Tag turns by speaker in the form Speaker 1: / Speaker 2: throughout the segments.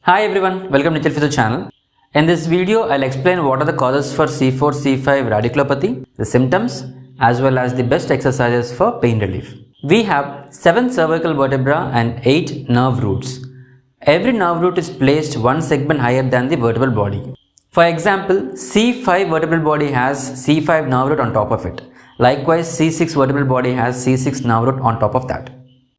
Speaker 1: Hi everyone, welcome to Nikhil channel. In this video, I'll explain what are the causes for C4, C5 radiculopathy, the symptoms, as well as the best exercises for pain relief. We have 7 cervical vertebra and 8 nerve roots. Every nerve root is placed one segment higher than the vertebral body. For example, C5 vertebral body has C5 nerve root on top of it. Likewise, C6 vertebral body has C6 nerve root on top of that.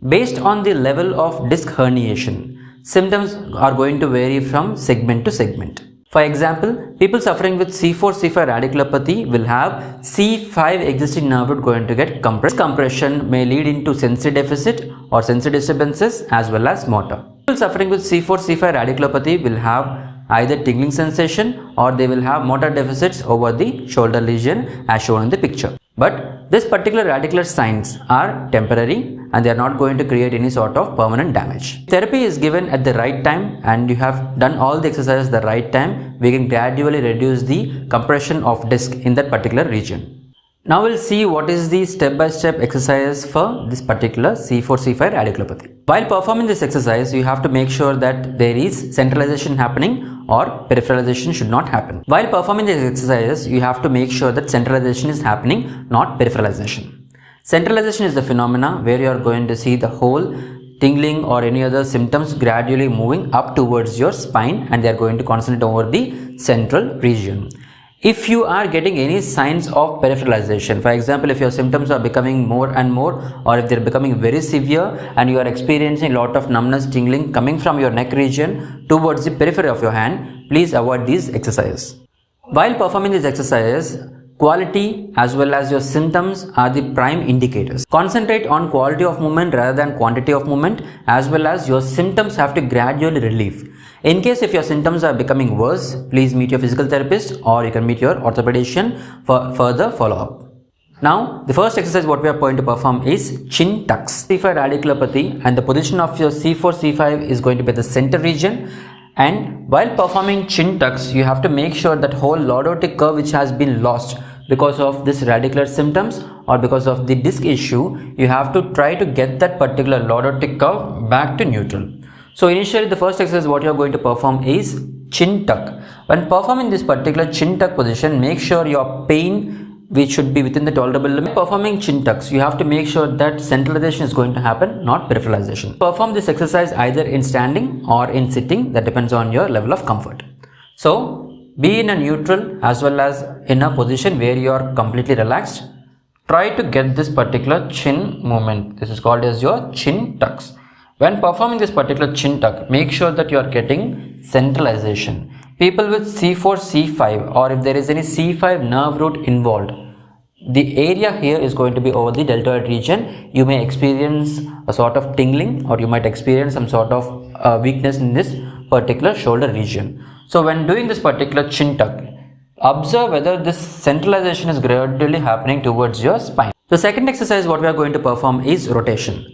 Speaker 1: Based on the level of disc herniation, symptoms are going to vary from segment to segment. For example, people suffering with C4, C5 radiculopathy will have C5 existing nerve root going to get compressed. This compression may lead into sensory deficit or sensory disturbances as well as motor. People suffering with C4, C5 radiculopathy will have either tingling sensation or they will have motor deficits over the shoulder lesion as shown in the picture. But this particular radicular signs are temporary and they are not going to create any sort of permanent damage. Therapy is given at the right time and you have done all the exercises at the right time, we can gradually reduce the compression of disc in that particular region. Now we'll see what is the step-by-step exercise for this particular C4, C5 radiculopathy. While performing this exercise, you have to make sure that there is centralization happening or peripheralization should not happen. While performing these exercises, you have to make sure that centralization is happening, not peripheralization. Centralization is the phenomena where you are going to see the whole tingling or any other symptoms gradually moving up towards your spine and they are going to concentrate over the central region. If you are getting any signs of peripheralization, for example, if your symptoms are becoming more and more or if they are becoming very severe and you are experiencing a lot of numbness, tingling coming from your neck region towards the periphery of your hand, please avoid these exercises. While performing these exercises, quality as well as your symptoms are the prime indicators. Concentrate on quality of movement rather than quantity of movement, as well as your symptoms have to gradually relieve. In case if your symptoms are becoming worse, please meet your physical therapist or you can meet your orthopedician for further follow-up. Now, the first exercise what we are going to perform is chin tucks. C5 radiculopathy and the position of your C4, C5 is going to be the center region. And while performing chin tucks, you have to make sure that whole lordotic curve which has been lost because of this radicular symptoms or because of the disc issue, you have to try to get that particular lordotic curve back to neutral. So initially the first exercise what you are going to perform is chin tuck. When performing this particular chin tuck position, make sure your pain which should be within the tolerable limit. Performing chin tucks, you have to make sure that centralization is going to happen, not peripheralization. Perform this exercise either in standing or in sitting, that depends on your level of comfort. So be in a neutral as well as in a position where you are completely relaxed. Try to get this particular chin movement. This is called as your chin tucks. When performing this particular chin tuck, make sure that you are getting centralization. People with C4, C5 or if there is any C5 nerve root involved, the area here is going to be over the deltoid region. You may experience a sort of tingling or you might experience some sort of weakness in this particular shoulder region. So when doing this particular chin tuck, observe whether this centralization is gradually happening towards your spine. The second exercise what we are going to perform is rotation.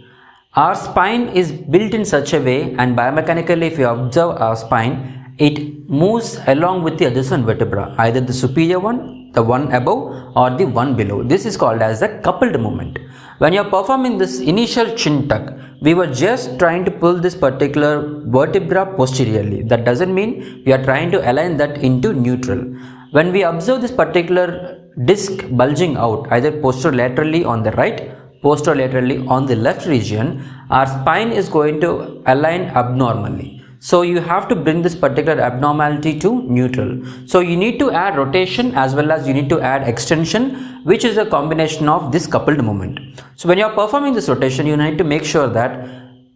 Speaker 1: Our spine is built in such a way and biomechanically if you observe our spine, it moves along with the adjacent vertebra, either the superior one, the one above or the one below. This is called as a coupled movement. When you are performing this initial chin tuck, we were just trying to pull this particular vertebra posteriorly. That doesn't mean we are trying to align that into neutral. When we observe this particular disc bulging out, either posterolaterally on the right, posterolaterally on the left region, our spine is going to align abnormally. So you have to bring this particular abnormality to neutral. So you need to add rotation as well as you need to add extension, which is a combination of this coupled movement. So when you are performing this rotation, you need to make sure that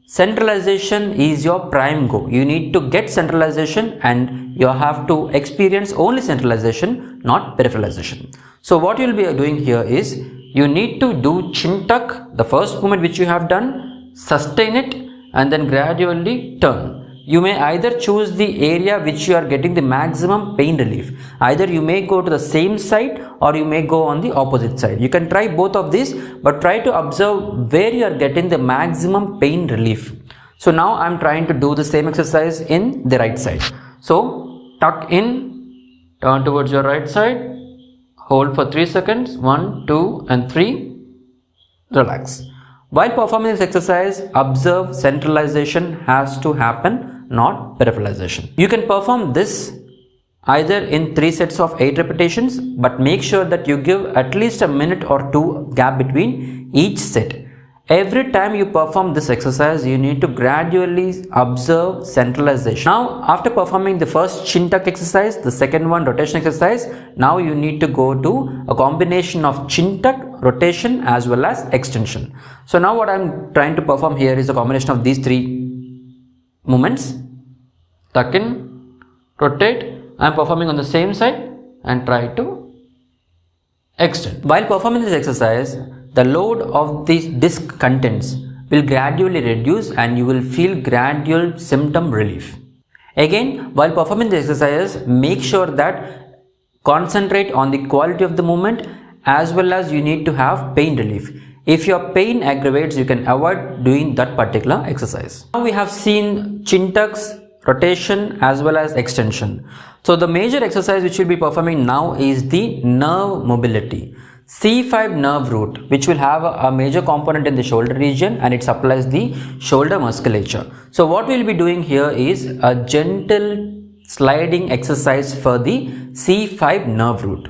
Speaker 1: centralization is your prime goal. You need to get centralization and you have to experience only centralization, not peripheralization. So what you will be doing here is you need to do chin tuck, the first movement which you have done, sustain it and then gradually turn. You may either choose the area which you are getting the maximum pain relief. Either you may go to the same side or you may go on the opposite side. You can try both of these, but try to observe where you are getting the maximum pain relief. So now I am trying to do the same exercise in the right side. So tuck in, turn towards your right side, hold for 3 seconds, 1, 2 and 3, relax. While performing this exercise, observe centralization has to happen, not peripheralization. You can perform this either in 3 sets of 8 repetitions, but make sure that you give at least a minute or 2 gap between each set. Every time you perform this exercise, you need to gradually observe centralization. Now, after performing the first chin tuck exercise, the second one rotation exercise, now you need to go to a combination of chin tuck, rotation as well as extension. So now what I am trying to perform here is a combination of these 3 movements. Tuck in, rotate. I am performing on the same side and try to extend. While performing this exercise, the load of the disc contents will gradually reduce and you will feel gradual symptom relief. Again, while performing the exercises, make sure that concentrate on the quality of the movement as well as you need to have pain relief. If your pain aggravates, you can avoid doing that particular exercise. Now we have seen chin tucks, rotation as well as extension. So the major exercise which we'll be performing now is the nerve mobility. C5 nerve root, which will have a major component in the shoulder region and it supplies the shoulder musculature. So what we'll be doing here is a gentle sliding exercise for the C5 nerve root.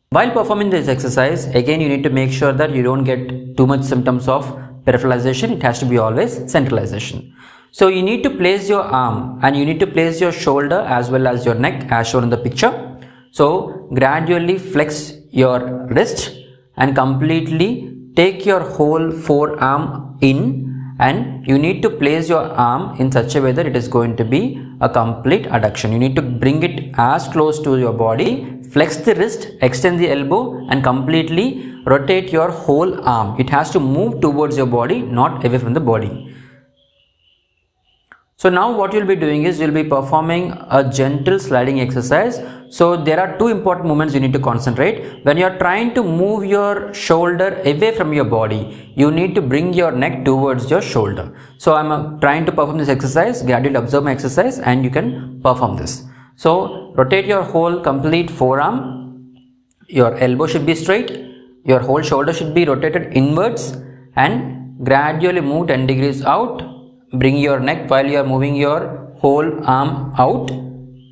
Speaker 1: While performing this exercise, again you need to make sure that you don't get too much symptoms of peripheralization. It has to be always centralization. So you need to place your arm and you need to place your shoulder as well as your neck as shown in the picture. So gradually flex your wrist and completely take your whole forearm in, and you need to place your arm in such a way that it is going to be a complete adduction. You need to bring it as close to your body, flex the wrist, extend the elbow and completely rotate your whole arm. It has to move towards your body, not away from the body. So now what you'll be doing is you'll be performing a gentle sliding exercise. So there are 2 important movements you need to concentrate. When you're trying to move your shoulder away from your body, you need to bring your neck towards your shoulder. So I'm trying to perform this exercise. Gradually observe my exercise and you can perform this. So rotate your whole complete forearm. Your elbow should be straight. Your whole shoulder should be rotated inwards and gradually move 10 degrees out. Bring your neck while you are moving your whole arm out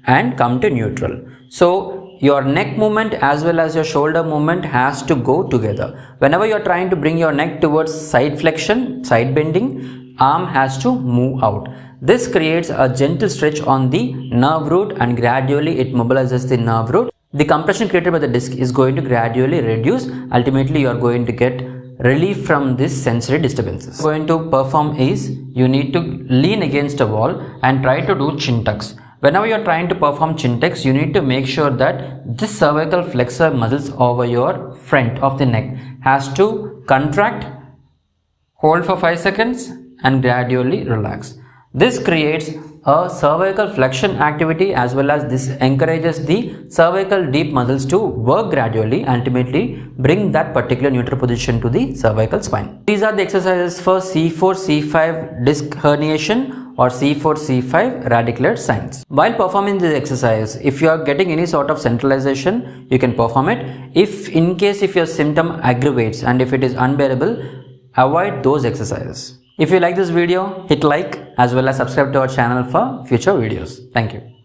Speaker 1: and come to neutral. So your neck movement as well as your shoulder movement has to go together. Whenever you are trying to bring your neck towards side flexion, side bending, arm has to move out. This creates a gentle stretch on the nerve root and gradually it mobilizes the nerve root. The compression created by the disc is going to gradually reduce. Ultimately, you are going to get relief from these sensory disturbances. What you are going to perform is you need to lean against a wall and try to do chin tucks. Whenever you are trying to perform chin tucks, you need to make sure that this cervical flexor muscles over your front of the neck has to contract, hold for 5 seconds and gradually relax. This creates a cervical flexion activity as well as this encourages the cervical deep muscles to work gradually, ultimately bring that particular neutral position to the cervical spine. These are the exercises for C4, C5 disc herniation or C4, C5 radicular signs. While performing this exercise, if you are getting any sort of centralization, you can perform it. If in case if your symptom aggravates and if it is unbearable, avoid those exercises. If you like this video, hit like as well as subscribe to our channel for future videos. Thank you.